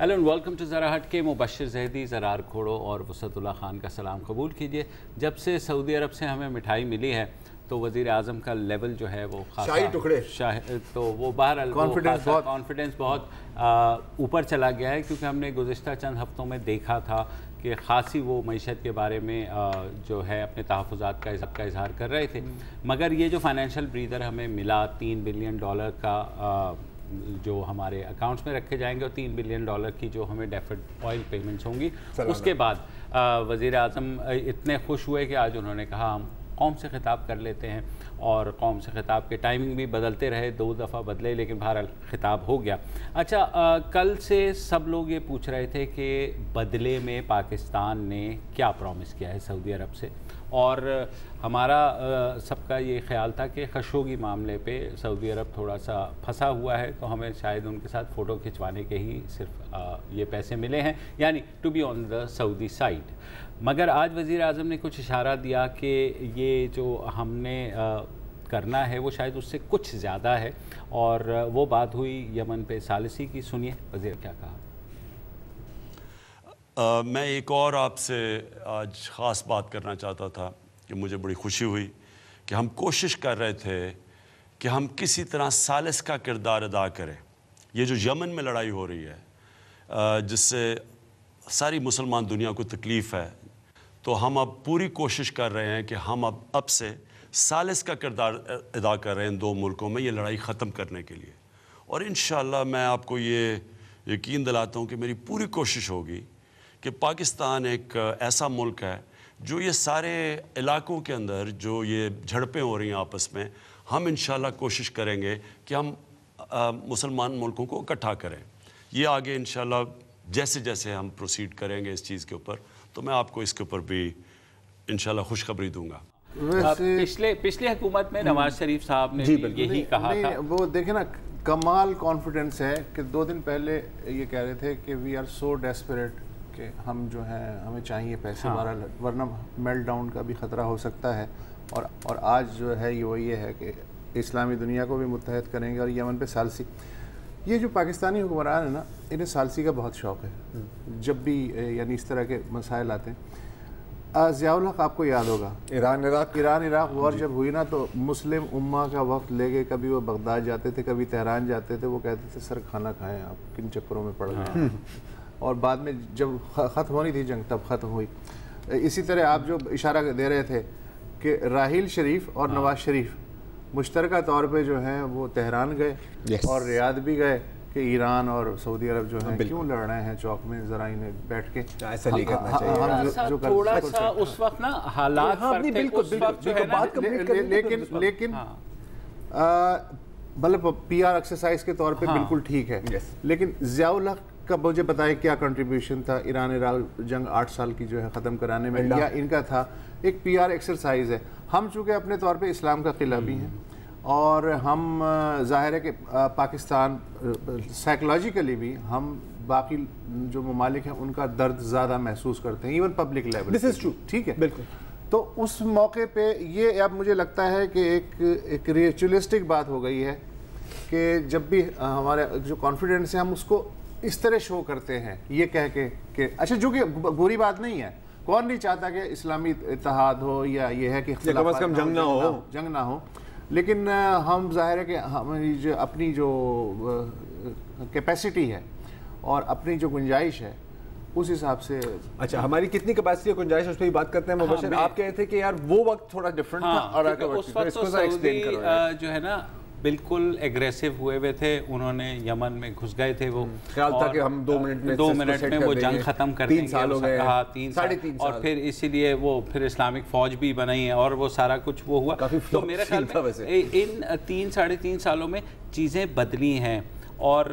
Hello and welcome to ज़रा हट के। मुबश्शिर ज़हदी, ज़रार खोड़ो और वसतुल्लाह खान का सलाम कबूल कीजिए। जब से सऊदी अरब से हमें मिठाई मिली है तो वज़ीर आज़म का लेवल जो है वो शाही टुकड़े तो वो बहरहाल कॉन्फिडेंस बहुत ऊपर चला गया है, क्योंकि हमने गुज़िश्ता चंद हफ्तों में देखा था कि ख़ासी वो मईशत के बारे में जो है अपने तहफ़्फ़ुज़ात का इज़हार कर रहे थे। मगर ये जो फाइनेंशियल ब्रीदर हमें मिला $3 बिलियन का जो हमारे अकाउंट्स में रखे जाएंगे और $3 बिलियन की जो हमें डेफर्ड ऑयल पेमेंट्स होंगी, उसके बाद वज़ीर आज़म इतने खुश हुए कि आज उन्होंने कहा हम कौम से ख़िताब कर लेते हैं, और कौम से ख़िताब के टाइमिंग भी बदलते रहे, 2 दफ़ा बदले, लेकिन बहरहाल ख़िताब हो गया। अच्छा, कल से सब लोग ये पूछ रहे थे कि बदले में पाकिस्तान ने क्या प्रॉमिस किया है सऊदी अरब से, और हमारा सबका ये ख्याल था कि खशोगी मामले पे सऊदी अरब थोड़ा सा फंसा हुआ है, तो हमें शायद उनके साथ फ़ोटो खिंचवाने के ही सिर्फ ये पैसे मिले हैं, यानी to be on the Saudi side. मगर आज वज़ीर आज़म ने कुछ इशारा दिया कि ये जो हमने करना है वो शायद उससे कुछ ज़्यादा है, और वो बात हुई यमन पे सालिसी की। सुनिए वज़ीर क्या कहा। मैं एक और आपसे आज ख़ास बात करना चाहता था कि मुझे बड़ी खुशी हुई कि हम कोशिश कर रहे थे कि हम किसी तरह सालिस का किरदार अदा करें। ये जो यमन में लड़ाई हो रही है जिससे सारी मुसलमान दुनिया को तकलीफ़ है, तो हम अब पूरी कोशिश कर रहे हैं कि हम अब से सालिस का किरदार अदा कर रहे हैं 2 मुल्कों में ये लड़ाई ख़त्म करने के लिए। और इंशाअल्लाह मैं आपको ये यकीन दिलाता हूँ कि मेरी पूरी कोशिश होगी कि पाकिस्तान एक ऐसा मुल्क है जो ये सारे इलाकों के अंदर जो ये झड़पें हो रही हैं आपस में, हम इंशाअल्लाह कोशिश करेंगे कि हम मुसलमान मुल्कों को इकट्ठा करें। ये आगे इंशाअल्लाह जैसे जैसे हम प्रोसीड करेंगे इस चीज़ के ऊपर, तो मैं आपको इसके ऊपर भी इंशाअल्लाह खुशखबरी दूंगा। पिछले हुकूमत में नवाज शरीफ साहब ने यही कहा था। वो देखे ना, कमाल कॉन्फिडेंस है कि 2 दिन पहले ये कह रहे थे कि वी आर सो डेस्परेट कि हम जो है हमें चाहिए पैसे, वरना मेल्ट डाउन का भी ख़तरा हो सकता है। और आज जो है ये है कि इस्लामी दुनिया को भी मुत्तहद करेंगे और यमन पे सालसी। ये जो पाकिस्तानी हुक्मरान है ना, इन्हें सालसी का बहुत शौक़ है। जब भी यानी इस तरह के मसाइल आते हैं, ज़ियाउल हक़ आपको याद होगा, ईरान इराक़ वॉर जब हुई ना, तो मुस्लिम उम्मा का वक्त लेके कभी वो बगदाद जाते थे, कभी तेहरान जाते थे। वो कहते थे सर खाना खाएं, आप किन चक्करों में पड़ गए। और बाद में जब ख़त्म होनी थी जंग, तब ख़त्म हुई। इसी तरह आप जो इशारा दे रहे थे कि राहील शरीफ और नवाज शरीफ मुश्तरका तौर पे जो है वो तेहरान गए और रियाद भी गए कि ईरान और सऊदी अरब जो है क्यों लड़ रहे हैं चौक में, ज़रा इन्हें बैठ के ऐसा नहीं करना चाहिए। थोड़ा सा उस वक्त ना हालात लेकिन मतलब PR एक्सरसाइज के तौर पे बिल्कुल ठीक है। लेकिन ज़ियाउल हक़ का मुझे बताए क्या कंट्रीब्यूशन था ईरान इराक़ जंग 8 साल की जो है ख़त्म कराने में, या इनका था एक PR एक्सरसाइज है। हम चूँकि अपने तौर पे इस्लाम का क़िला भी हैं, और हम ज़ाहिर है कि पाकिस्तान साइकोलॉजिकली भी हम बाकी जो ममालिक हैं उनका दर्द ज़्यादा महसूस करते हैं, even public level. This is true, ठीक है, बिल्कुल। तो उस मौके पे ये अब मुझे लगता है कि एक रिचुअलिस्टिक बात हो गई है कि जब भी हमारे जो कॉन्फिडेंस है हम उसको इस तरह शो करते हैं, ये कह के कि अच्छा, जो कि बुरी बात नहीं है, कौन नहीं चाहता कि इस्लामी इत्तेहाद हो, या ये है कि कम से कम जंग ना हो। लेकिन हम ज़ाहिर है कि हमारी जो अपनी जो कैपेसिटी है और अपनी जो गुंजाइश है उस हिसाब से। अच्छा, हमारी कितनी कैपेसिटी और गुंजाइश उस पर भी बात करते हैं। मुबश्शिर, आप कह रहे थे कि यार वो वक्त थोड़ा डिफरेंट था, और उस वक्त तो सऊदी जो है ना बिल्कुल एग्रेसिव हुए थे। उन्होंने यमन में घुस गए थे, वो ख्याल था कि हम 2 मिनट में वो जंग ख़त्म कर देंगे। 3 साल हो गए, 3 साल, और फिर इसीलिए वो फिर इस्लामिक फ़ौज भी बनाई है और वो सारा कुछ वो हुआ। तो मेरे ख्याल में इन 3-3.5 सालों में चीज़ें बदली हैं। और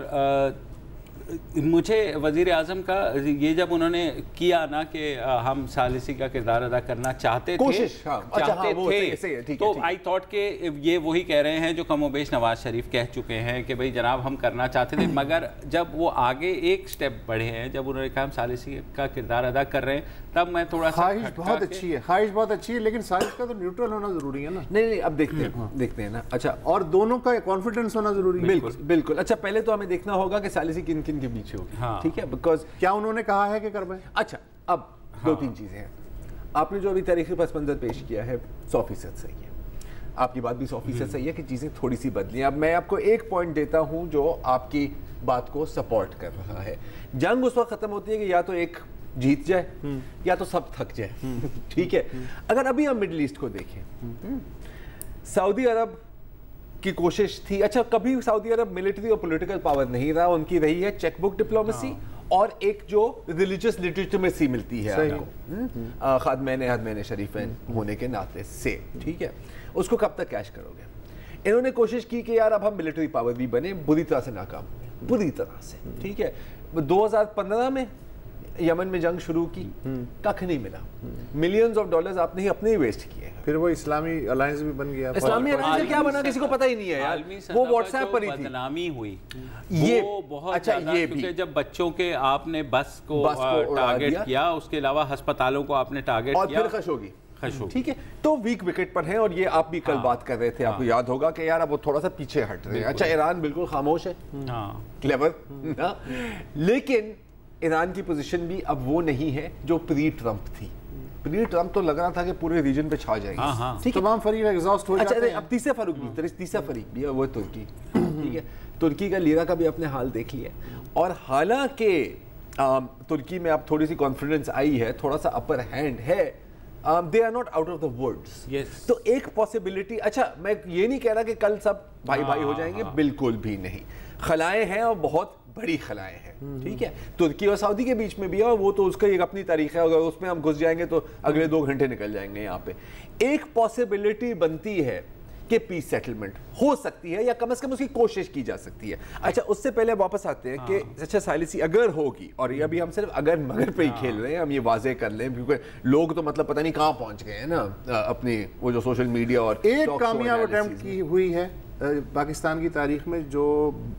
मुझे वज़ीर आज़म का ये जब उन्होंने किया ना कि हम सालिसी का किरदार अदा करना चाहते थे, तो आई थॉट के ये वही कह रहे हैं जो कमोबेश नवाज शरीफ कह चुके हैं कि भाई जनाब हम करना चाहते थे। मगर जब वो आगे एक स्टेप बढ़े हैं, जब उन्होंने कहा हम सालिसी का किरदार अदा कर रहे हैं, तब मैं थोड़ा सा ख्वाहिश बहुत अच्छी है, लेकिन सालिस का तो न्यूट्रल होना जरूरी है ना। नहीं, अब देखते हैं ना। अच्छा, और दोनों का कॉन्फिडेंस होना जरूरी है। बिल्कुल। अच्छा, पहले तो हमें देखना होगा कि सालिसी किन इनके पीछे होगी। हाँ। ठीक है, बिकॉज क्या उन्होंने कहा है कि करवाएं? अच्छा, अब दो तीन चीजें हैं। आपने जो अभी तारीखी पस मंजर पेश किया है 100% सही है, आपकी बात भी 100% सही है कि चीजें थोड़ी सी बदली हैं। अब मैं आपको एक पॉइंट देता हूं जो आपकी बात को सपोर्ट कर रहा है। जंग उस वक्त खत्म होती है कि या तो एक जीत जाए या तो सब थक जाए। ठीक है, अगर अभी हम मिडिल ईस्ट को देखें, सऊदी अरब की कोशिश थी, अच्छा कभी सऊदी अरब मिलिट्री और पॉलिटिकल पावर नहीं रहा, उनकी रही है चेकबुक डिप्लोमेसी और एक जो रिलीजियस लिजिटिमेसी मिलती है आपको खादमैन शरीफैन होने के नाते से। ठीक है, उसको कब तक कैश करोगे? इन्होंने कोशिश की कि यार अब हम मिलिट्री पावर भी बने, बुरी तरह से नाकाम हुए, बुरी तरह से। ठीक है, 2015 में यमन में जंग शुरू की, कख नहीं मिला, मिलियंस ऑफ डॉलर्स आपने ही अपने ही वेस्ट किए। फिर वो इस्लामी अलायंस भी बन गया। इस्लामी अलायंस क्या बना किसी को पता ही नहीं है यार, वो व्हाट्सएप पर ही थी, बदनामी हुई ये बहुत अच्छा ये भी क्योंकि जब बच्चों के आपने बस को टारगेट किया, उसके अलावा अस्पतालों को आपने टारगेट और किया फिर खश होगी। ठीक है, तो वीक विकेट पर हैं और ये आप भी कल बात कर रहे थे, आपको याद होगा कि यार अब वो थोड़ा सा पीछे हट रहे हैं। अच्छा, ईरान बिल्कुल खामोश है, क्लेवर, लेकिन ईरान की पोजीशन भी अब वो नहीं है जो प्री ट्रंप थी। प्री ट्रंप तो लग रहा था कि पूरे रीजन पे छा जाएगी। ठीक है, तमाम फरीक एग्जॉस्ट हो जाते हैं। अब तीसरा फरीक भी है, वो तुर्की। ठीक है, तुर्की का लीरा का भी अपने हाल देख लिया, और हालांकि तुर्की में अब थोड़ी सी कॉन्फिडेंस आई है, थोड़ा सा अपर हैंड है, they are not out of the woods. तो एक पॉसिबिलिटी, अच्छा मैं ये नहीं कह रहा कि कल सब भाई भाई हो जाएंगे, बिल्कुल भी नहीं, खलाएं हैं और बहुत बड़ी खलाएं हैं। ठीक है, तुर्की और सऊदी के बीच में भी है, और वो तो उसका एक अपनी तारीख है, अगर उसमें हम घुस जाएंगे तो अगले 2 घंटे निकल जाएंगे। यहाँ पे एक पॉसिबिलिटी बनती है कि पीस सेटलमेंट हो सकती है, या कम से कम उसकी कोशिश की जा सकती है। अच्छा, उससे पहले वापस आते हैं कि अच्छा सालिसी अगर होगी, और ये अभी हम सिर्फ अगर मगर पे ही खेल रहे हैं, हम ये वाजे कर लें, क्योंकि लोग तो मतलब पता नहीं कहाँ पहुंच गए हैं ना अपनी वो जो सोशल मीडिया। और एक कामयाब अटेम्प्ट की हुई है पाकिस्तान की तारीख में जो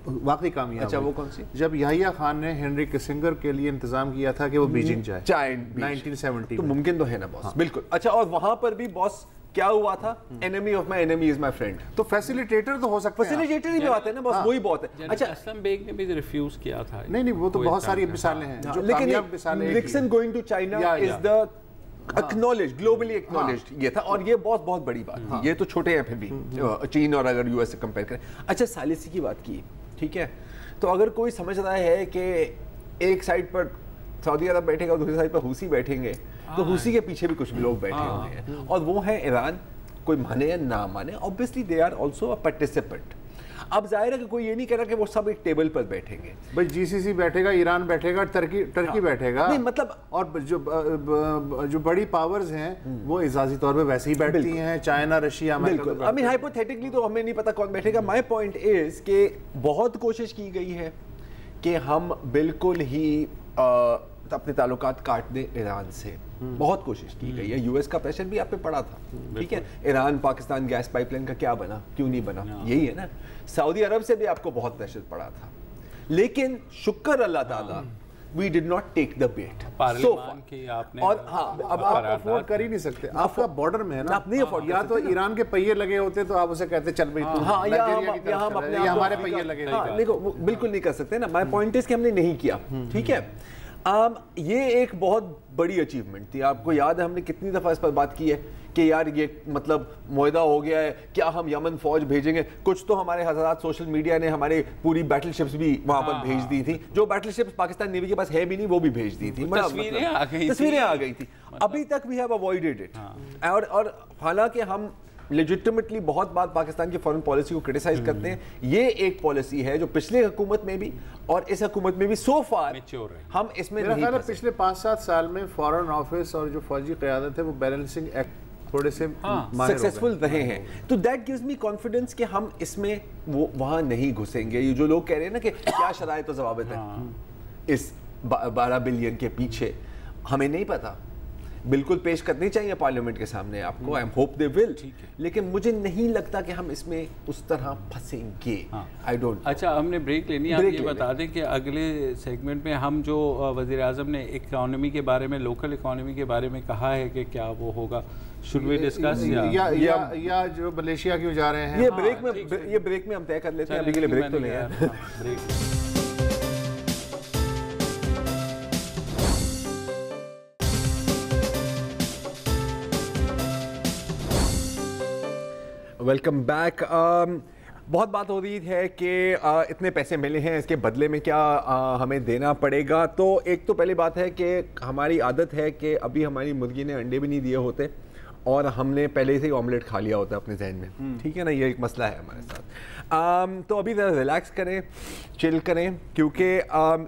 वाकई कामयाब। अच्छा, वो कौन सी? जब याहिया खान ने हेनरी किसिंगर के लिए इंतजाम किया था कि वो बीजिंग जाए 1970 तो मुमकिन तो है ना बॉस। बिल्कुल। अच्छा, और वहां पर भी बॉस क्या हुआ था? Enemy of my enemy is my friend. तो फैसिलिटेटर तो हो सकते हैं, फैसिलिटेटर ही बात है ना बॉस, वही बहुत है। अच्छा, असलम बेग ने भी रिफ्यूज किया था। नहीं, वो तो बहुत सारी मिसालें हैं जो कामयाब मिसालें। Nixon going to China is the acknowledge, globally acknowledged ये था, और ये बहुत बड़ी बात थी। ये तो छोटे हैं फिर भी चीन और अगर यूएस से कंपेयर करें। अच्छा, सालिसी की बात की, ठीक है, तो अगर कोई समझ रहा है कि एक साइड पर सऊदी अरब बैठेगा और दूसरी साइड पर हुसी बैठेंगे, तो हुसी के पीछे भी कुछ लोग बैठे हुए हैं, और वो है ईरान। कोई माने या ना माने, obviously they are also a participant. अब जाहिर है कि कोई ये नहीं कह रहा कि वो सब एक टेबल पर बैठेंगे। भाई जीसीसी बैठेगा, ईरान बैठेगा, टर्की बैठेगा, नहीं मतलब, और जो बड़ी पावर्स हैं वो इजाज़ी तौर पे वैसे ही बैठती हैं, चाइना, रशिया, बिल्कुल। आई मीन हाइपोथेटिकली तो हमें नहीं पता कौन बैठेगा। माय पॉइंट इज कि बहुत कोशिश की गई है कि हम बिल्कुल ही अपने ताल्लुकात काट दें ईरान से, बहुत कोशिश की गई है। यूएस का प्रेशर भी आप पे पड़ा था, ठीक है। ईरान पाकिस्तान गैस पाइपलाइन का क्या बना, क्यों नहीं बना, यही है ना। सऊदी अरब से भी आपको बहुत प्रेशर पड़ा था, लेकिन शुक्र अल्लाह ताला we did not take the bait so far। और हाँ, अब आप अफोर्ड कर ही नहीं सकते, आपका बॉर्डर में है ना, आप नहीं अफोर्ड। या तो ईरान के पहिए लगे होते तो आप उसे कहते चल भाई तू हाँ, या हमारे पहिए लगे, देखो बिल्कुल नहीं कर सकते ना। माय पॉइंट इज कि हमने नहीं किया, ठीक है। ये एक बहुत बड़ी अचीवमेंट थी। आपको याद है हमने कितनी दफ़ा इस पर बात की है कि यार ये मतलब मुआहदा हो गया है, क्या हम यमन फौज भेजेंगे। कुछ तो हमारे हज़रात सोशल मीडिया ने हमारे पूरी बैटलशिप्स भी वहाँ पर भेज दी थी, जो बैटलशिप्स पाकिस्तान नेवी के पास है भी नहीं, वो भी भेज दी थी। तस्वीरें आ गई थी। अभी तक वी हैव अवॉइडेड इट। और हालांकि हम लेजिटिमेटली बहुत बार पाकिस्तान की फॉरेन पॉलिसी को क्रिटिसाइज करते हैं, ये एक पॉलिसी है जो पिछले हुकूमत में भी और इस हुकूमत में भी सो फार हम इसमें नहीं फंसे। पिछले 5-7 साल में फॉरेन ऑफिस और जो फौजी क़यादत है वो बैलेंसिंग एक्ट थोड़े से सक्सेसफुल रहे हैं। तो दैट गिव्स मी कॉन्फिडेंस कि हम इसमें वो वहां नहीं घुसेंगे। ये जो लोग कह रहे हैं ना कि क्या शराइत और ज़वाबित है इस 12 बिलियन के पीछे, हमें नहीं पता। बिल्कुल पेश करनी चाहिए पार्लियामेंट के सामने आपको, I am hope they will, लेकिन मुझे नहीं लगता कि हम इसमें उस तरह फंसेंगे। I don't. अच्छा, हमने ब्रेक लेनी है। आप ये बता दें कि अगले सेगमेंट में हम जो वज़ीर आज़म ने इकोनॉमी के बारे में, लोकल इकोनॉमी के बारे में कहा है कि क्या वो होगा, शुड वी डिस्कस या जो मलेशिया क्यों जा रहे हैं, ये ब्रेक में हम तय कर लेते हैं। अभी के लिए ब्रेक तो नहीं है। Welcome back. बहुत बात हो रही है कि इतने पैसे मिले हैं, इसके बदले में क्या हमें देना पड़ेगा। तो एक तो पहली बात है कि हमारी आदत है कि अभी हमारी मुर्गी ने अंडे भी नहीं दिए होते और हमने पहले से ही ऑमलेट खा लिया होता है अपने जहन में, ठीक है ना, ये एक मसला है हमारे साथ। तो अभी ज़रा रिलैक्स करें, चिल करें, क्योंकि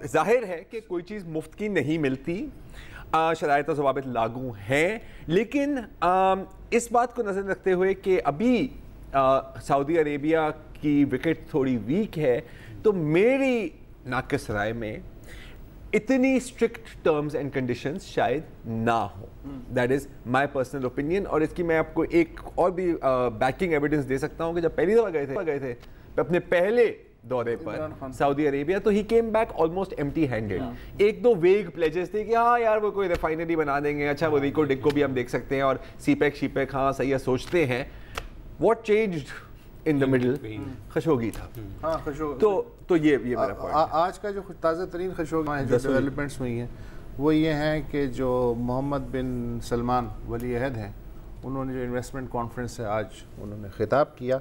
जाहिर है कि कोई चीज़ मुफ्त की नहीं मिलती, शराइत और ज़वाबित लागू हैं, लेकिन इस बात को नज़र रखते हुए कि अभी सऊदी अरेबिया की विकेट थोड़ी वीक है, तो मेरी नाक़िस राय में इतनी स्ट्रिक्ट टर्म्स एंड कंडीशंस शायद ना हो। That is my personal opinion. और इसकी मैं आपको एक और भी बैकिंग एविडेंस दे सकता हूँ कि जब पहली दफ़ा गए थे अपने पहले दौरे पर सऊदी अरेबिया, तो he came back almost empty handed. एक दो वेग प्लेजेस थे कि हाँ यार वो कोई रिफाइनरी बना देंगे, अच्छा वो रिको डिको भी हम देख सकते हैं, और सीपेक शीपेक हाँ सही है सोचते हैं। What changed in the middle? Khashoggi था। हाँ, खशोगी। तो ये मेरा पॉइंट है। आज का जो ताज़ा तरीन खशोगी जो डेवलपमेंट्स हुई हैं वो ये हैं कि जो मोहम्मद बिन सलमान वली अहद हैं, उन्होंने जो इन्वेस्टमेंट कॉन्फ्रेंस है आज उन्होंने खिताब किया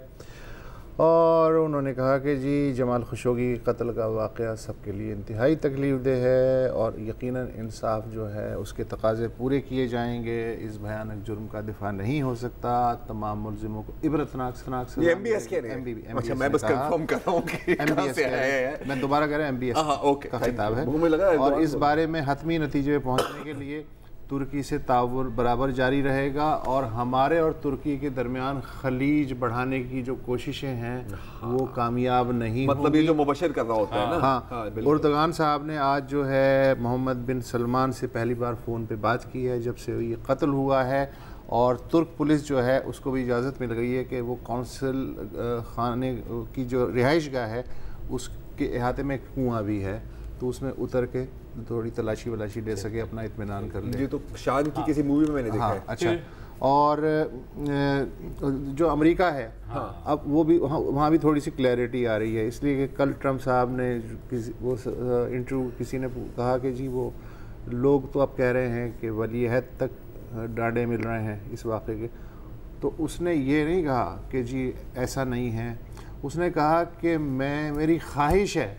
और उन्होंने कहा कि जी जमाल खशोगी कत्ल का वाक़या सबके लिए इंतहाई तकलीफ़ दह है और यकीनन इंसाफ जो है उसके तकाज़े पूरे किए जाएंगे। इस भयानक जुर्म का दिफा नहीं हो सकता। तमाम मुलजिमों को इबरतनाक ये MBS कह रहे हैं। अच्छा, मैं बस कंफर्म कर रहा हूँ कि MBS है, मैं दोबारा कह रहा हूँ MBS का खिताब है। और इस बारे में हतमी नतीजे पहुँचने के लिए तुर्की से ताउन बराबर जारी रहेगा और हमारे और तुर्की के दरमियान खलीज बढ़ाने की जो कोशिशें हैं वो कामयाब नहीं मतलब ये जो मुबशर कर रहा होता है ना। हाँ, उर्दगान साहब ने आज जो है मोहम्मद बिन सलमान से पहली बार फ़ोन पे बात की है जब से ये कत्ल हुआ है, और तुर्क पुलिस जो है उसको भी इजाज़त मिल गई है कि वो कौंसल खाने की जो रिहाइश गाह है उसके अहाते में कुआं भी है, तो उसमें उतर के थोड़ी तलाशी वलाशी दे सके, अपना इत्मीनान कर ले। ये तो शान की किसी मूवी में मैंने देखा है। अच्छा, और जो अमेरिका है अब वो भी वहाँ भी थोड़ी सी क्लैरिटी आ रही है, इसलिए कि कल ट्रम्प साहब ने इंटरव्यू किसी ने कहा कि जी वो लोग तो अब कह रहे हैं कि वली अहद तक डांडे मिल रहे हैं इस वाक़े के, तो उसने ये नहीं कहा कि जी ऐसा नहीं है, उसने कहा कि मेरी ख्वाहिश है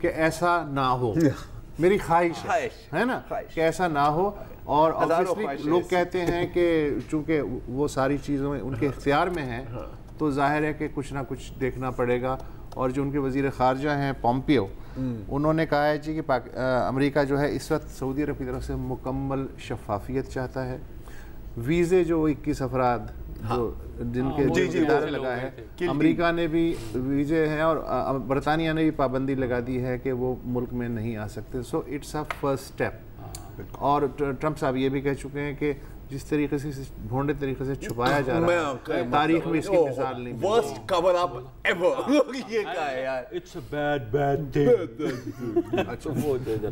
कि ऐसा ना हो, मेरी ख्वाहिश है ना कि ऐसा ना हो। और ऑब्वियसली लोग कहते हैं कि चूंकि वो सारी चीज़ों उनके इख्तियार में हैं तो जाहिर है कि कुछ ना कुछ देखना पड़ेगा। और जो उनके वज़ीर ख़ारजा हैं पोम्पियो, उन्होंने कहा है जी कि अमेरिका जो है इस वक्त सऊदी अरब की तरफ से मुकम्मल शफाफियत चाहता है। वीज़े जो 21 अफराद जिनके दायरा लगा है, अमेरिका ने भी वीज़े हैं और बरतानिया ने भी पाबंदी लगा दी है कि वो मुल्क में नहीं आ सकते। So it's a first step. और ट्रम्प साहब ये भी कह चुके हैं कि जिस तरीके से भोंडे तरीके से छुपाया जा रहा है तारीख में इसकी मिसाल नहीं। वर्स्ट कवर अप एवर ये क्या है यार, इट्स अ बैड थिंग।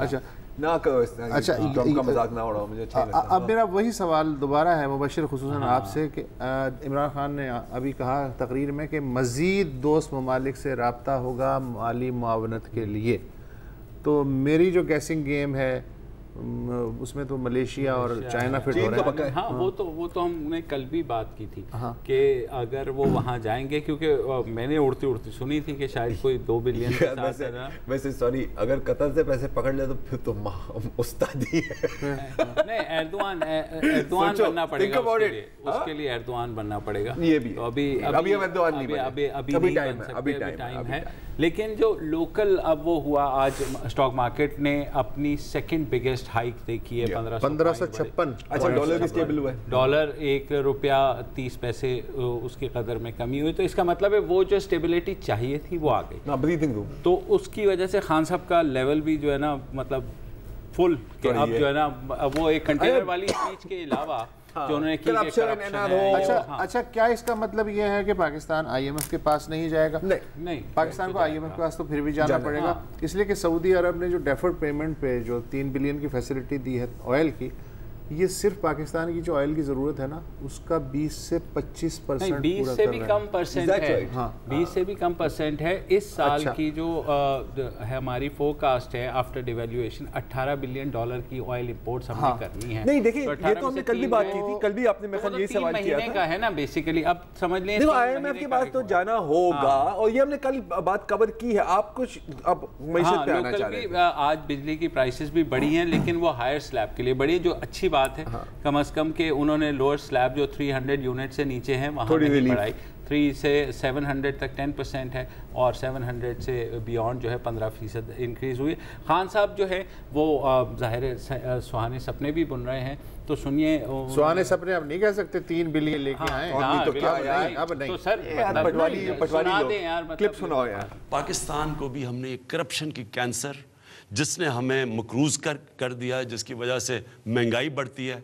अच्छा ना करो इस तरह। अच्छा, का मजाक ना उड़ाओ, मुझे अच्छा लगता है। अब मेरा वही सवाल दोबारा है मुबशिर खुसूसन आपसे कि इमरान खान ने अभी कहा तकरीर में कि मज़ीद दोस्त ममालिक से रब्ता होगा माली मुआवनत के लिए, तो मेरी जो गैसिंग गेम है उसमें तो मलेशिया और चाइना फिट हो रहे हैं। हाँ, वो तो हमने कल भी बात की थी कि अगर वो वहाँ जाएंगे, क्योंकि मैंने उड़ती उड़ती सुनी थी कि शायद कोई 2 बिलियन के साथ वैसे सॉरी, अगर कतर से पैसे पकड़ ले तो फिर तो उस्तादी है। नहीं, एर्दोआन बनना पड़ेगा उसके लिए एर्दोआन बनना पड़ेगा। ये भी अभी टाइम है। लेकिन जो लोकल अब वो हुआ, आज स्टॉक मार्केट ने अपनी सेकंड बिगेस्ट हाइक देखी है 1556। अच्छा, डॉलर भी स्टेबल हुआ है, डॉलर ₹1.30 उसकी कदर में कमी हुई, तो इसका मतलब है वो जो स्टेबिलिटी चाहिए थी वो आ गई। ब्रीथिंग रूम, तो उसकी वजह से खान साहब का लेवल भी जो है ना मतलब फुल के अब जो है ना वो एक कंटेनर वाली स्पीच के अलावा जो उन्होंने की अच्छा, क्या इसका मतलब ये है कि पाकिस्तान IMF के पास नहीं जाएगा? नहीं, पाकिस्तान को IMF के पास तो फिर भी जाना पड़ेगा, इसलिए कि सऊदी अरब ने जो डेफर्ड पेमेंट पे जो 3 बिलियन की फैसिलिटी दी है ऑयल की, ये सिर्फ पाकिस्तान की जो ऑयल की ज़रूरत है ना, उसका 20 से 25% 20 से भी कम परसेंट है। हाँ। 20 से भी कम परसेंट है। इस साल की जो है हमारी फोरकास्ट है आफ्टर डिवैल्यूएशन, $18 बिलियन की ऑयल इंपोर्ट्स हमने करनी है। नहीं देखिए, ये तो हमने कल भी बात की थी, कल भी आपने मेरे ख्याल ये सवाल किया था। का है ना बेसिकली, अब समझ लें IMF के पास तो जाना होगा, और ये हमने कल बात कवर की है। आप कुछ अब मईशत पे आना चाह रहे हैं। आज बिजली की प्राइसेस भी बढ़ी हैं, लेकिन वो हायर स्लैब के लिए बढ़ी, जो अच्छी बात है। कम से कम के उन्होंने लोअर स्लैब जो 300 यूनिट से नीचे हैं वहाँ नहीं बढ़ाई। 3 से 700 तक 10% है, और 700 से बियॉन्ड जो है 15% इंक्रीज़ हुई। खान साहब जो है वो ज़ाहिर है सुहाने सपने भी बुन रहे हैं, तो सुनिए। सुहाने सपने अब नहीं कह सकते 3 बिलियन लेके आए, तो क्या अब नहीं। तो सर क्लिप सुनाओ यार। पाकिस्तान को भी हमने एक करप्शन की कैंसर जिसने हमें मकरूज कर दिया है, जिसकी वजह से महंगाई बढ़ती है,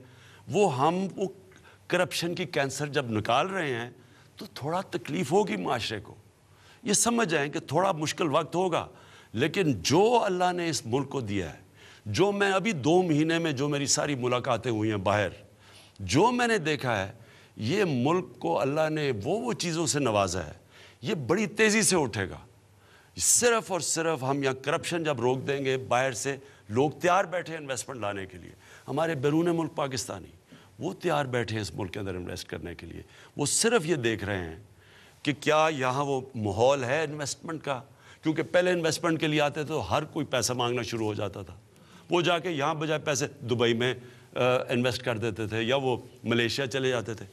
वो करप्शन की कैंसर जब निकाल रहे हैं तो थोड़ा तकलीफ होगी माशरे को। ये समझ जाएं कि थोड़ा मुश्किल वक्त होगा, लेकिन जो अल्लाह ने इस मुल्क को दिया है, जो मैं अभी 2 महीने में जो मेरी सारी मुलाकातें हुई हैं बाहर, जो मैंने देखा है, ये मुल्क को अल्लाह ने वो चीज़ों से नवाजा है, ये बड़ी तेज़ी से उठेगा। सिर्फ और सिर्फ हम यहाँ करप्शन जब रोक देंगे, बाहर से लोग तैयार बैठे हैं इन्वेस्टमेंट लाने के लिए, हमारे बैरून मुल्क पाकिस्तानी वो तैयार बैठे हैं इस मुल्क के अंदर इन्वेस्ट करने के लिए। वो सिर्फ ये देख रहे हैं कि क्या यहाँ वो माहौल है इन्वेस्टमेंट का, क्योंकि पहले इन्वेस्टमेंट के लिए आते तो हर कोई पैसा मांगना शुरू हो जाता था। वो जाके यहाँ बजाय पैसे दुबई में इन्वेस्ट कर देते थे, या वो मलेशिया चले जाते थे।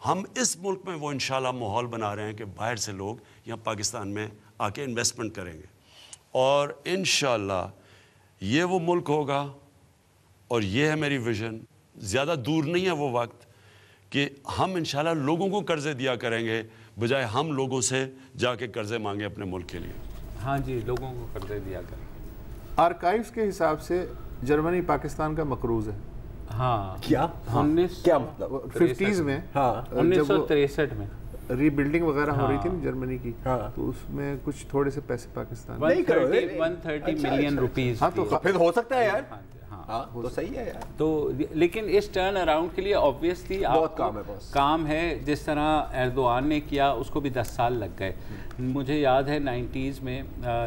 हम इस मुल्क में वो इंशाल्लाह माहौल बना रहे हैं कि बाहर से लोग यहाँ पाकिस्तान में आके इन्वेस्टमेंट करेंगे, और इंशाल्लाह ये वो मुल्क होगा। और ये है मेरी विज़न। ज़्यादा दूर नहीं है वो वक्त कि हम इंशाल्लाह लोगों को कर्ज़े दिया करेंगे, बजाय हम लोगों से जाके कर्ज़े मांगे अपने मुल्क के लिए। हाँ जी, लोगों को कर्ज़े दिया करेंगे। आर्काइव्स के हिसाब से जर्मनी पाकिस्तान का मकरूज़ है। हाँ, क्या? हाँ, 19 क्या मतलब 50s में, हाँ, 1963 में रीबिल्डिंग वगैरह हो रही थी ना जर्मनी की, हाँ, तो उसमें कुछ थोड़े से पैसे पाकिस्तान 130 मिलियन रुपीस। हाँ, तो फिर हो सकता है यार। हाँ, तो सही है यार। तो लेकिन इस टर्न अराउंड के लिए ऑब्वियसली बहुत काम है बॉस। काम है। जिस तरह एर्दोआन ने किया, उसको भी 10 साल लग गए। मुझे याद है 90s में,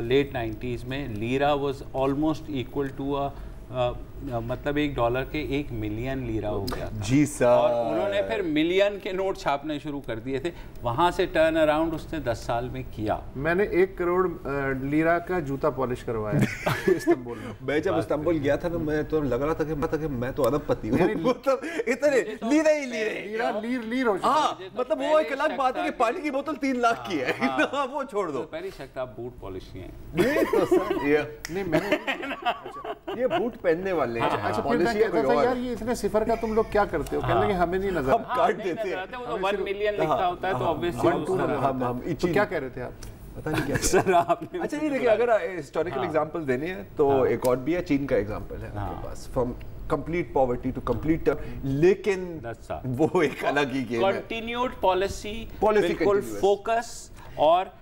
लेट 90s में lira was almost equal to मतलब $1 के 1 मिलियन लीरा हो गया था। जी सर। और उन्होंने फिर मिलियन के नोट छापने शुरू कर दिए थे। वहाँ से टर्न अराउंड उसने 10 साल में किया। मैंने 1 करोड़ लीरा का जूता पॉलिश करवाया इस्तांबुल में। मैं जब इस्तांबुल गया था ना, मैं तो लग रहा था कि मैं तो अरबपति हूँ। मतलब इतने लीरा ही लीर हो चुका। हाँ, मतलब वो एक अलग बात है कि पानी की बोतल 3 लाख की है, वो छोड़ दो। पहली शर्त आप बूट पॉलिश किए हैं। नहीं तो सर नहीं, मैंने ये बूट पहनने वाले हैं। अच्छा, फिर मैं कहता था यार ये इतने सिफर का तुम लोग क्या करते हो? कहने लगे हमें नहीं नजर, हम काट देते हैं। 1 मिलियन लिखा होता है तो ऑब्वियसली हम तो क्या कह रहे थे आप? पता नहीं क्या सर आपने। अच्छा ये देखिए, अगर हिस्टोरिकल एग्जांपल देने हैं तो एक और भी है, चीन का एग्जांपल है आपके पास, from complete poverty to complete, लेकिन वो एक अलग ही गेम है। कंटिन्यूड पॉलिसी बिल्कुल फोकस और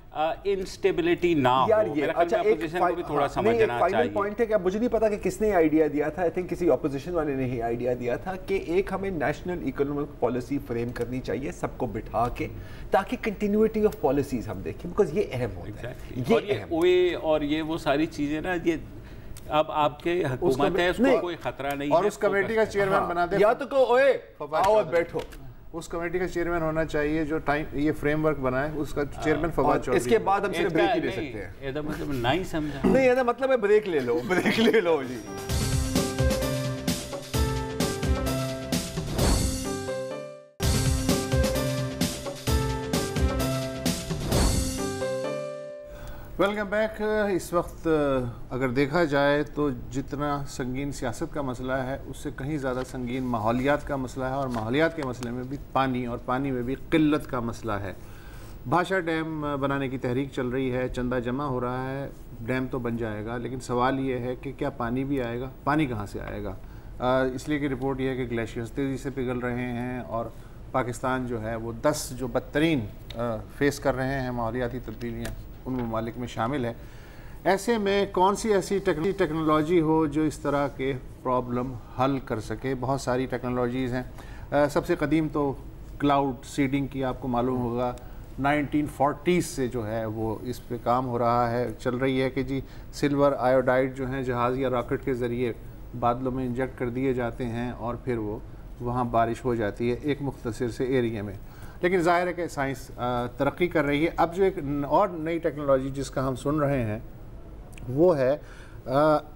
इंस्टेबिलिटी ना हो। यार ये अच्छा एक थोड़ा समझना फाइनल पॉइंट है कि मुझे नहीं पता कि किसने आइडिया दिया था, आई थिंक किसी ऑपोजिशन वाले ने ही आइडिया दिया था कि एक हमें नेशनल इकोनॉमिक पॉलिसी फ्रेम करनी चाहिए सबको बिठा के, ताकि कंटिन्यूटी ऑफ पॉलिसीज हम देखें, बिकॉज ये अहम होता है। ये ओए और ये वो सारी चीजें ना, ये अब आपके हुकूमत है, उसको कोई खतरा नहीं और उस कमेटी का चेयरमैन बना दे, या तो को ओए आओ बैठो। उस कमेटी का चेयरमैन होना चाहिए जो टाइम ये फ्रेमवर्क बनाए, उसका चेयरमैन फवाद चौधरी। इसके बाद हम सिर्फ ब्रेक ही ले सकते हैं। ਇਹਦਾ मतलब नहीं समझा। नहीं ਇਹਦਾ मतलब है ब्रेक ले लो, ब्रेक ले लो जी। Welcome back. इस वक्त अगर देखा जाए तो जितना संगीन सियासत का मसला है, उससे कहीं ज़्यादा संगीन माहौलियात का मसला है, और माहौलियात के मसले में भी पानी, और पानी में भी किल्लत का मसला है। भाषा डैम बनाने की तहरीक चल रही है, चंदा जमा हो रहा है, डैम तो बन जाएगा, लेकिन सवाल ये है कि क्या पानी भी आएगा? पानी कहाँ से आएगा? इसलिए कि रिपोर्ट ये है कि ग्लेशियर्स तेज़ी से पिघल रहे हैं, और पाकिस्तान जो है वो 10 जो बदतरीन फेस कर रहे हैं माहौलियाती तब्दीलियाँ, उन ममालिक में शामिल है। ऐसे में कौन सी ऐसी टेक्नोलॉजी हो जो इस तरह के प्रॉब्लम हल कर सके? बहुत सारी टेक्नोलॉजीज़ हैं। सबसे कदीम तो क्लाउड सीडिंग की आपको मालूम होगा, 1940s से जो है वो इस पे काम हो रहा है, चल रही है कि जी सिल्वर आयोडाइड जो है जहाज़ या रॉकेट के ज़रिए बादलों में इंजेक्ट कर दिए जाते हैं और फिर वो वहाँ बारिश हो जाती है एक मुख्तसर से एरिया में। लेकिन ज़ाहिर है कि साइंस तरक्की कर रही है। अब जो एक और नई टेक्नोलॉजी जिसका हम सुन रहे हैं वो है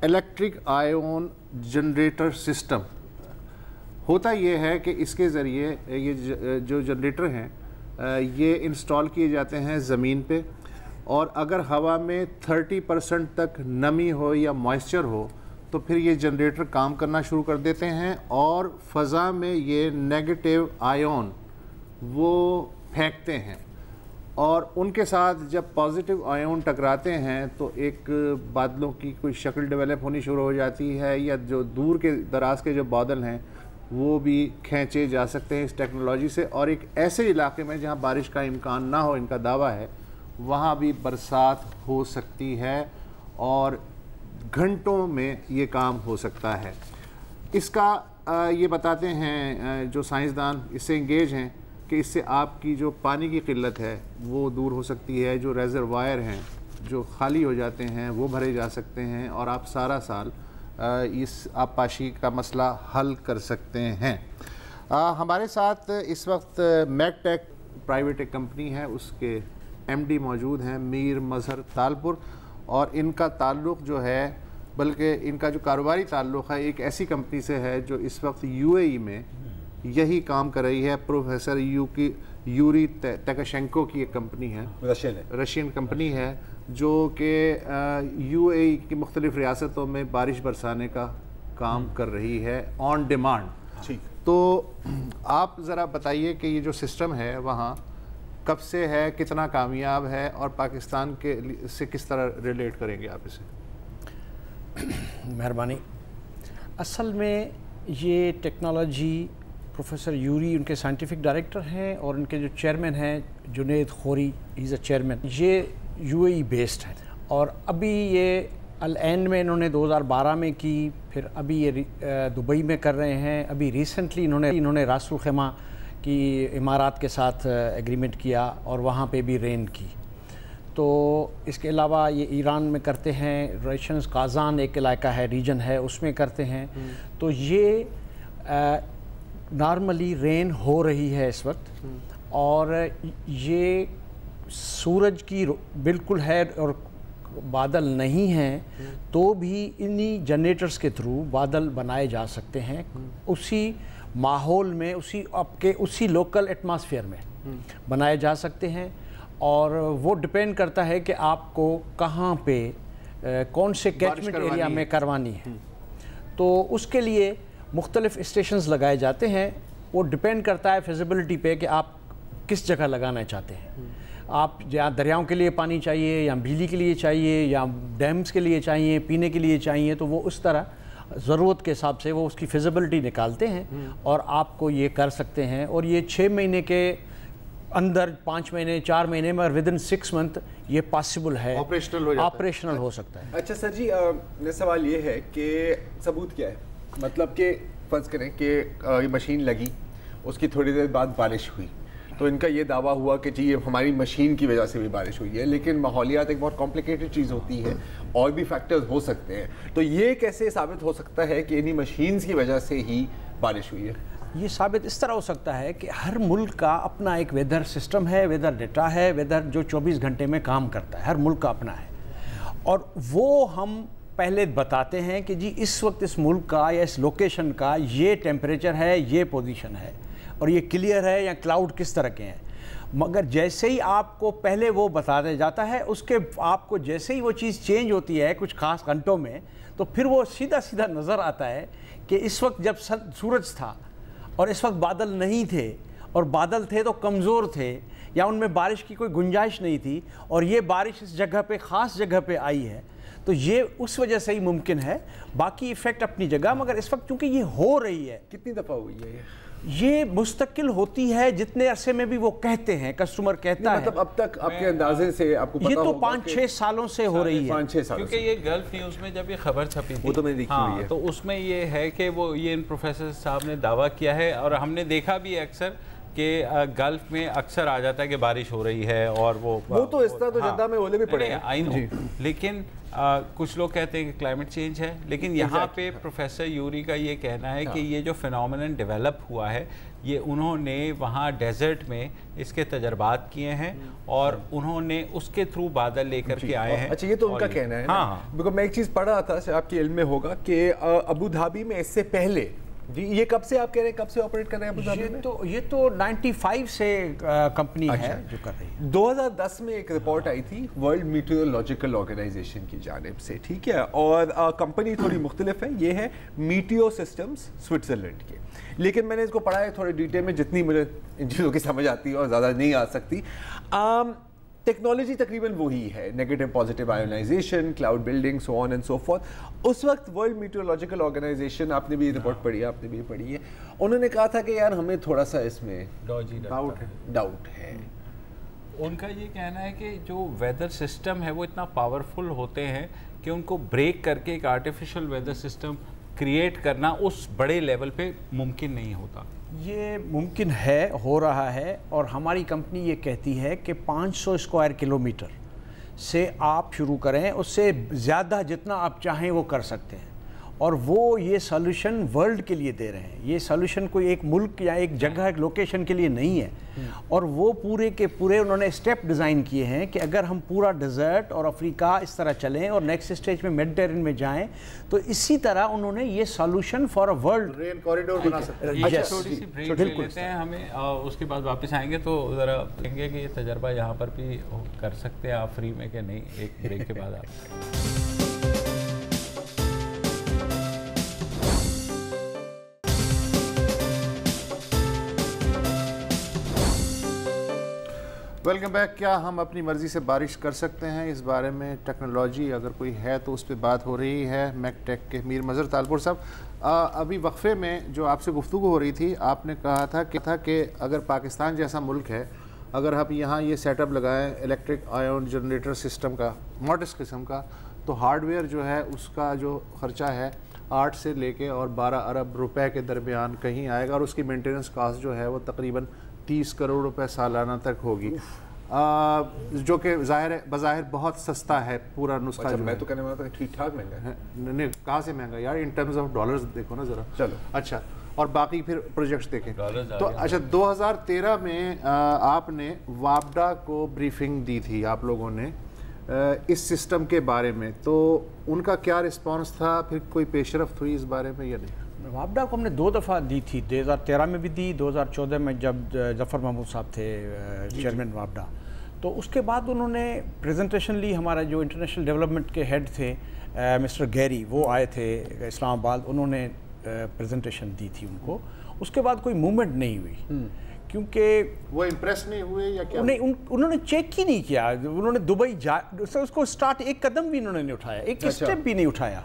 इलेक्ट्रिक आयोन जनरेटर सिस्टम। होता ये है कि इसके ज़रिए ये जो जनरेटर हैं ये इंस्टॉल किए जाते हैं ज़मीन पे, और अगर हवा में 30% तक नमी हो या मॉइस्चर हो तो फिर ये जनरेटर काम करना शुरू कर देते हैं और फ़ज़ा में ये नेगेटिव आयोन वो फेंकते हैं, और उनके साथ जब पॉजिटिव आयोन टकराते हैं तो एक बादलों की कोई शक्ल डेवलप होनी शुरू हो जाती है, या जो दूर के दराज के जो बादल हैं वो भी खींचे जा सकते हैं इस टेक्नोलॉजी से। और एक ऐसे इलाके में जहाँ बारिश का इम्कान ना हो, इनका दावा है, वहाँ भी बरसात हो सकती है और घंटों में ये काम हो सकता है। इसका ये बताते हैं जो साइंसदान इससे इंगेज हैं कि इससे आपकी जो पानी की किल्लत है वो दूर हो सकती है, जो रेजरवायर हैं जो खाली हो जाते हैं वो भरे जा सकते हैं, और आप सारा साल इस आबपाशी का मसला हल कर सकते हैं। हमारे साथ इस वक्त मैगटेक प्राइवेट एक कंपनी है, उसके एमडी मौजूद हैं मीर मजहर तालपुर, और इनका ताल्लुक़ जो है, बल्कि इनका जो कारोबारी ताल्लुक़ है एक ऐसी कंपनी से है जो इस वक्त यूएई में यही काम कर रही है। प्रोफेसर यूरी तकाशेंको की एक कंपनी है, रशियन कंपनी है, जो कि यूएई की मुख्तलिफ़ रियासतों में बारिश बरसाने का काम कर रही है ऑन डिमांड। ठीक, तो आप ज़रा बताइए कि ये जो सिस्टम है वहाँ कब से है, कितना कामयाब है, और पाकिस्तान के से किस तरह रिलेट करेंगे आप इसे? मेहरबानी। असल में ये टेक्नोलॉजी प्रोफेसर यूरी उनके साइंटिफिक डायरेक्टर हैं, और उनके जो चेयरमैन हैं जुनेद खोरी, इज़ अ चेयरमैन, ये यूएई बेस्ड है। और अभी ये अल-ऐन में इन्होंने 2012 में की, फिर अभी ये दुबई में कर रहे हैं। अभी रिसेंटली इन्होंने रासुल खैमा की इमारात के साथ एग्रीमेंट किया और वहाँ पे भी रेन की। तो इसके अलावा ये ईरान में करते हैं, रशियंस काज़ान एक इलाका है, रीजन है, उसमें करते हैं। तो ये नॉर्मली रेन हो रही है इस वक्त, और ये सूरज की बिल्कुल है और बादल नहीं हैं, तो भी इन्हीं जनरेटर्स के थ्रू बादल बनाए जा सकते हैं उसी माहौल में, उसी लोकल एटमॉस्फेयर में बनाए जा सकते हैं। और वो डिपेंड करता है कि आपको कहाँ पे कौन से कैचमेंट एरिया में करवानी है। तो उसके लिए मुख्तलिफ स्टेशंस लगाए जाते हैं। वो डिपेंड करता है फिजिबिलिटी पे कि आप किस जगह लगाना चाहते हैं। आप या दरियाओं के लिए पानी चाहिए, या बिजली के लिए चाहिए, या डैम्स के लिए चाहिए, पीने के लिए चाहिए, तो वो उस तरह ज़रूरत के हिसाब से वो उसकी फिजिबिलिटी निकालते हैं और आपको ये कर सकते हैं। और ये 6 महीने के अंदर, 5 महीने, 4 महीने में, विद इन 6 मंथ ये पॉसिबल है, ऑपरेशनल हो सकता है। अच्छा सर जी, मेरा सवाल ये है कि सबूत क्या है? मतलब कि फ़र्ज़ करें कि ये मशीन लगी, उसकी थोड़ी देर बाद बारिश हुई, तो इनका ये दावा हुआ कि जी ये हमारी मशीन की वजह से भी बारिश हुई है। लेकिन माहौलियात एक बहुत कॉम्प्लिकेटेड चीज़ होती है, और भी फैक्टर्स हो सकते हैं। तो ये कैसे साबित हो सकता है कि इन्हीं मशीन्स की वजह से ही बारिश हुई है? ये साबित इस तरह हो सकता है कि हर मुल्क का अपना एक वेदर सिस्टम है, वेदर डेटा है, वेदर जो 24 घंटे में काम करता है, हर मुल्क का अपना है। और वो हम पहले बताते हैं कि जी इस वक्त इस मुल्क का या इस लोकेशन का ये टेम्परेचर है, ये पोजीशन है, और ये क्लियर है, या क्लाउड किस तरह के हैं। मगर जैसे ही आपको पहले वो बताया जाता है, उसके आपको जैसे ही वो चीज़ चेंज होती है कुछ ख़ास घंटों में, तो फिर वो सीधा सीधा नज़र आता है कि इस वक्त जब सूरज था और इस वक्त बादल नहीं थे, और बादल थे तो कमज़ोर थे, या उनमें बारिश की कोई गुंजाइश नहीं थी, और ये बारिश इस जगह पे, ख़ास जगह पे आई है, तो ये उस वजह से ही मुमकिन है। बाकी इफ़ेक्ट अपनी जगह, मगर इस वक्त चूँकि ये हो रही है। कितनी दफ़ा हुई है ये? ये मुस्तकिल होती है जितने अरसे में भी वो कहते हैं, कस्टमर कहता है। मतलब अब तक आपके अंदाजे से आपको पता ये तो होगा 5-6 सालों से हो रही है। 5-6 सालों क्योंकि ये गल्फ न्यूज़ में जब ये खबर छपी थी, वो तो मैंने देखी हुई है। तो उसमें ये है कि वो ये इन प्रोफेसर साहब ने दावा किया है, और हमने देखा भी अक्सर कि गल्फ में अक्सर आ जाता है कि बारिश हो रही है, और वो तो इस तरह तो जद्दा में ओले भी पड़े हैं। आई नो, लेकिन कुछ लोग कहते हैं कि क्लाइमेट चेंज है, लेकिन यहाँ पे प्रोफेसर यूरी का ये कहना है कि ये जो फिनोमेनन डेवलप हुआ है, ये उन्होंने वहाँ डेजर्ट में इसके तजर्बात किए हैं, और उन्होंने उसके थ्रू बादल लेकर के आए हैं। अच्छा, ये तो उनका कहना है। हाँ, बिकॉज मैं एक चीज़ पढ़ रहा था, आपके इल्म में होगा कि अबू धाबी में इससे पहले जी, ये कब से आप कह रहे हैं, कब से ऑपरेट कर रहे हैं अबू धाबी में? ये तो 95 से कंपनी है जो कर रही है। 2010 में एक रिपोर्ट आई थी वर्ल्ड मीटियोलॉजिकल ऑर्गेनाइजेशन की जानिब से, ठीक है, और कंपनी थोड़ी मुख्तलिफ है, ये है मीटियो सिस्टम्स स्विट्जरलैंड के। लेकिन मैंने इसको पढ़ा है थोड़े डिटेल में, जितनी मुझे इन चीज़ों की समझ आती है और ज़्यादा नहीं आ सकती। टेक्नोलॉजी तकरीबन वही है, negative positive ionisation, cloud building, so on and so forth. उस वक्त वर्ल्ड मीटियोलॉजिकल ऑर्गेनाइजेशन, आपने भी रिपोर्ट पढ़ी है, आपने भी पढ़ी है, उन्होंने कहा था कि यार हमें थोड़ा सा इसमें डाउट है। उनका ये कहना है कि जो वेदर सिस्टम है वो इतना पावरफुल होते हैं कि उनको ब्रेक करके एक आर्टिफिशियल वेदर सिस्टम क्रिएट करना उस बड़े लेवल पे मुमकिन नहीं होता। ये मुमकिन है, हो रहा है, और हमारी कंपनी ये कहती है कि 500 स्क्वायर किलोमीटर से आप शुरू करें, उससे ज़्यादा जितना आप चाहें वो कर सकते हैं, और वो ये सॉल्यूशन वर्ल्ड के लिए दे रहे हैं। ये सॉल्यूशन कोई एक मुल्क या एक जगह, एक लोकेशन के लिए नहीं है, और वो पूरे के पूरे उन्होंने स्टेप डिज़ाइन किए हैं कि अगर हम पूरा डेजर्ट और अफ्रीका इस तरह चलें और नेक्स्ट स्टेज में मेडिटेरेनियन में जाएं, तो इसी तरह उन्होंने ये solution for a world rain corridor बना सकते हैं। अच्छा, छोटी सी ब्रेक ले लेते हैं, हमें उसके बाद वापस आएंगे तो ज़रा देखेंगे कि ये तजर्बा यहाँ पर भी कर सकते हैं आप फ्री में कि नहीं। एक ब्रेक के बाद आप वेलकम बैक। क्या हम अपनी मर्ज़ी से बारिश कर सकते हैं? इस बारे में टेक्नोलॉजी अगर कोई है तो उस पर बात हो रही है। मैकटेक के मीर मज़हर तालपुर साहब, अभी वक्फे में जो आपसे गुफ्तगू हो रही थी, आपने कहा था कि अगर पाकिस्तान जैसा मुल्क है, अगर हम यहाँ ये सेटअप लगाएं इलेक्ट्रिक आयन जनरेटर सिस्टम का, मॉडर्न किस्म का, तो हार्डवेयर जो है उसका जो ख़र्चा है 8 से लेके और 12 अरब रुपए के दरमियान कहीं आएगा, और उसकी मेंटेनेंस कास्ट जो है वो तकरीबन 30 करोड़ रुपए सालाना तक होगी, जो कि बज़ाहिर बहुत सस्ता है पूरा नुस्खा। अच्छा, जो मैं तो कहने वाला था ठीक ठाक महंगा है। नहीं, कहाँ से महंगा यार, इन टर्म्स ऑफ डॉलर्स देखो ना ज़रा। चलो अच्छा, और बाकी फिर प्रोजेक्ट्स देखें तो अच्छा 2013 में आपने वापडा को ब्रीफिंग दी थी आप लोगों ने इस सिस्टम के बारे में, तो उनका क्या रिस्पांस था? फिर कोई पेशरफ्त हुई इस बारे में या नहीं? वापडा को हमने 2 दफ़ा दी थी, 2013 में भी दी, 2014 में जब जफ़र महमूद साहब थे चेयरमैन वापडा, तो उसके बाद उन्होंने प्रेजेंटेशन ली। हमारा जो इंटरनेशनल डेवलपमेंट के हेड थे मिस्टर गैरी, वो आए थे इस्लामाबाद, उन्होंने प्रेजेंटेशन दी थी उनको। उसके बाद कोई मूवमेंट नहीं हुई, क्योंकि वो इम्प्रेस नहीं हुए या क्या? नहीं, उन्होंने चेक ही नहीं किया। उन्होंने दुबई उसको स्टार्ट, एक कदम भी उन्होंने नहीं उठाया, एक स्टेप भी नहीं उठाया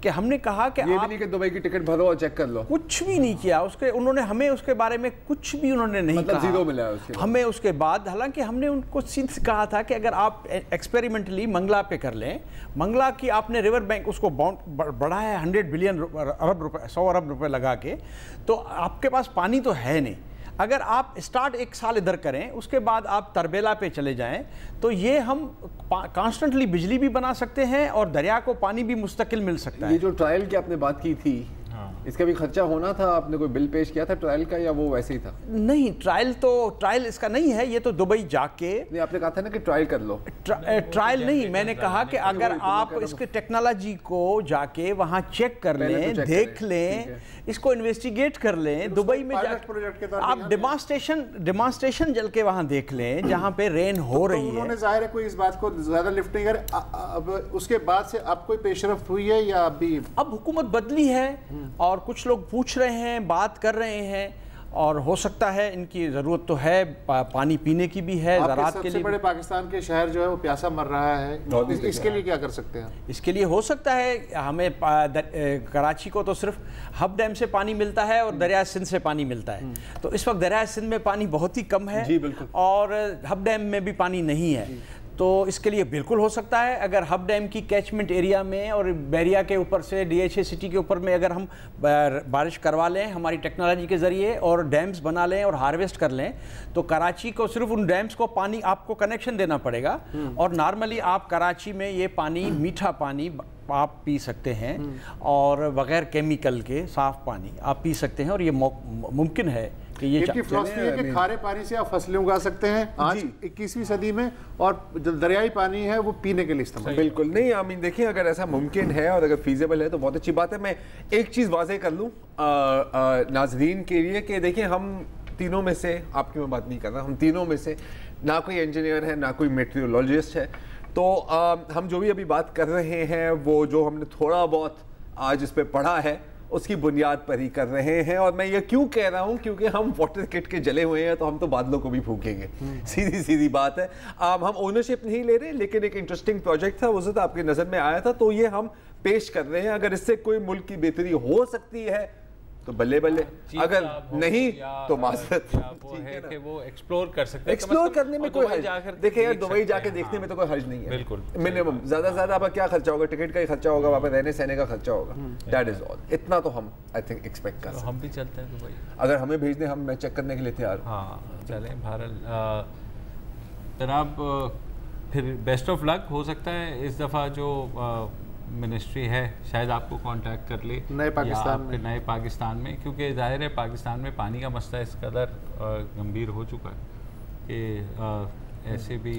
कि हमने कहा कि ये भी नहीं कि दुबई की टिकट भरो और चेक कर लो, कुछ भी नहीं किया। उसके उन्होंने हमें उसके बारे में कुछ भी उन्होंने नहीं मतलब कहा, जीरो मिला है उसके हमें उसके बाद। हालांकि हमने उनको सीधे कहा था कि अगर आप एक्सपेरिमेंटली मंगला पे कर लें, मंगला की आपने रिवर बैंक उसको बढ़ा है 100 बिलियन अरब रुपए, 100 अरब रुपए लगा के, तो आपके पास पानी तो है नहीं। अगर आप स्टार्ट 1 साल इधर करें, उसके बाद आप तरबेला पे चले जाएं, तो ये हम कॉन्स्टेंटली बिजली भी बना सकते हैं और दरिया को पानी भी मुस्तकिल मिल सकता है। ये जो ट्रायल की आपने बात की थी, इसका भी खर्चा होना था, आपने कोई बिल पेश किया था ट्रायल का, या वो वैसे ही था? नहीं, ट्रायल इसका नहीं है, ये तो दुबई जाके। नहीं, आपने कहा था ना कि ट्रायल कर लो। ट्रायल नहीं, मैंने कहा कि अगर आप इसके टेक्नोलॉजी को जाके वहाँ चेक कर लें, देख लें, इसको इन्वेस्टिगेट कर लें, दुबई में आप डिमॉन्स्ट्रेशन जल के वहाँ देख लें जहाँ पे रेन हो रही है। उन्होंने जाहिर है कोई इस बात को ज़्यादा लिफ्ट नहीं करे। अब उसके बाद से अब कोई पेशरफ्त हुई है या अभी? अब हुकूमत बदली है और कुछ लोग पूछ रहे हैं, बात कर रहे हैं। और हो सकता है इनकी ज़रूरत तो है, पानी पीने की भी है, ज़राअत के लिए। सबसे बड़े पाकिस्तान के शहर जो है वो प्यासा मर रहा है, इसके लिए क्या कर सकते हैं? इसके लिए हो सकता है हमें कराची को तो सिर्फ हब डैम से पानी मिलता है और दरिया सिंध से पानी मिलता है, तो इस वक्त दरिया सिंध में पानी बहुत ही कम है और हब डैम में भी पानी नहीं है। तो इसके लिए बिल्कुल हो सकता है, अगर हब डैम की कैचमेंट एरिया में और बैरिया के ऊपर से DHA सिटी के ऊपर में अगर हम बारिश करवा लें हमारी टेक्नोलॉजी के ज़रिए और डैम्स बना लें और हार्वेस्ट कर लें, तो कराची को सिर्फ उन डैम्स को पानी आपको कनेक्शन देना पड़ेगा और नॉर्मली आप कराची में ये पानी, मीठा पानी आप पी सकते हैं और बग़ैर केमिकल के साफ़ पानी आप पी सकते हैं और ये मुमकिन है कि ये फिलॉसफी है कि खारे पानी से आप फसलें उगा सकते हैं आज 21वीं सदी में, और जो दरियाई पानी है वो पीने के लिए इस्तेमाल। बिल्कुल नहीं, आई मीन देखिए अगर ऐसा मुमकिन है और अगर फीजेबल है तो बहुत अच्छी बात है। मैं एक चीज़ वाज़ेह कर लूँ नाज़रीन के लिए कि देखिए हम तीनों में से, आपकी मैं बात नहीं कर रहा, हम तीनों में से ना कोई इंजीनियर है ना कोई मेट्रियोलॉजिस्ट है, तो हम जो भी अभी बात कर रहे हैं वो जो हमने थोड़ा बहुत आज इस पर पढ़ा है उसकी बुनियाद पर ही कर रहे हैं। और मैं ये क्यों कह रहा हूँ, क्योंकि हम वाटर किट के जले हुए हैं तो हम तो बादलों को भी फूकेंगे, सीधी सीधी बात है। हम ओनरशिप नहीं ले रहे, लेकिन एक इंटरेस्टिंग प्रोजेक्ट था, उस आपकी नज़र में आया था तो ये हम पेश कर रहे हैं। अगर इससे कोई मुल्क की बेहतरी हो सकती है तो बल्ले बल्ले, अगर नहीं तो माजरत। वो है कि वो एक्सप्लोर कर सकते हैं, एक्सप्लोर करने में कोई हर्ज, देखिए यार दुबई जाके देखने में तो कोई हर्ज नहीं है, बिल्कुल मिनिमम ज़्यादा से ज़्यादा आपका क्या खर्चा होगा, टिकट का ही खर्चा होगा, वहाँ पे रहने सहने का खर्चा होगा, दैट इज ऑल। इतना तो हम आई थिंक एक्सपेक्ट कर सकते हैं। हम भी चलते हैं दुबई, अगर हमें भेज दें हम मैं चेक करने के लिए तैयार। हाँ चलें भारत। जनाब फिर बेस्ट ऑफ लक। हो सकता है इस दफ़ा जो मिनिस्ट्री है शायद आपको कांटेक्ट कर ले नए पाकिस्तान में, क्योंकि जाहिर है पाकिस्तान में पानी का मसला इस कदर गंभीर हो चुका है कि ऐसे भी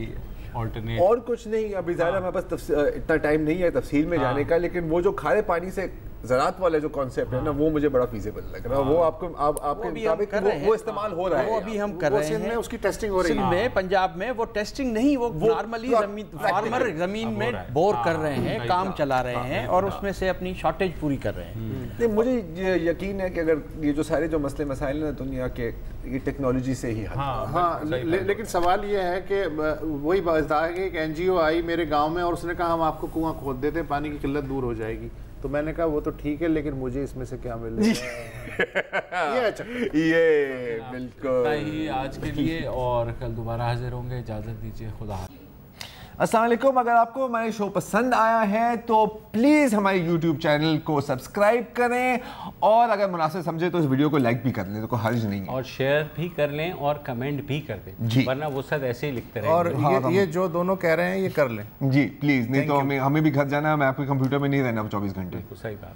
ऑल्टरनेट और कुछ नहीं। अभी ज़्यादा हमारे पास इतना टाइम नहीं है तफसील में जाने का, लेकिन वो जो खारे पानी से ज़राअत वाला जो कॉन्सेप्ट है ना, वो मुझे बड़ा फीजेबल लग रहा है। वो आपको आपके मुताबिक वो इस्तेमाल हो रहा है, वो अभी हम कर रहे हैं, उसकी टेस्टिंग हो रही है। में पंजाब में वो टेस्टिंग नहीं, वो नॉर्मली फार्मर जमीन में बोर कर रहे हैं, काम चला रहे हैं और उसमें से अपनी शॉर्टेज पूरी कर रहे हैं। नहीं, मुझे यकीन है कि अगर ये जो सारे जो मसले मसाइल ना दुनिया के, ये टेक्नोलॉजी से ही हाँ, लेकिन सवाल ये है कि वही बात है कि एक NGO आई मेरे गाँव में और उसने कहा हम आपको कुआं खोद देते हैं, पानी की किल्लत दूर हो जाएगी। तो मैंने कहा वो तो ठीक है, लेकिन मुझे इसमें से क्या मिलेगा? ये बिल्कुल ही आज के लिए, और कल दोबारा हाजिर होंगे। इजाज़त दीजिए, खुदा हाफ़िज़। अस्सलाम वालेकुम। अगर आपको हमारे शो पसंद आया है तो प्लीज़ हमारे YouTube चैनल को सब्सक्राइब करें और अगर मुनासिब समझे तो इस वीडियो को लाइक भी कर लें, तो कोई हर्ज नहीं है, और शेयर भी कर लें और कमेंट भी कर दें, वरना वो सब ऐसे ही लिखते रहें। और ये जो दोनों कह रहे हैं ये कर लें जी प्लीज़, नहीं तो हमें भी घर जाना है, मैं आपके कंप्यूटर में नहीं रहना 24 घंटे। सही बात।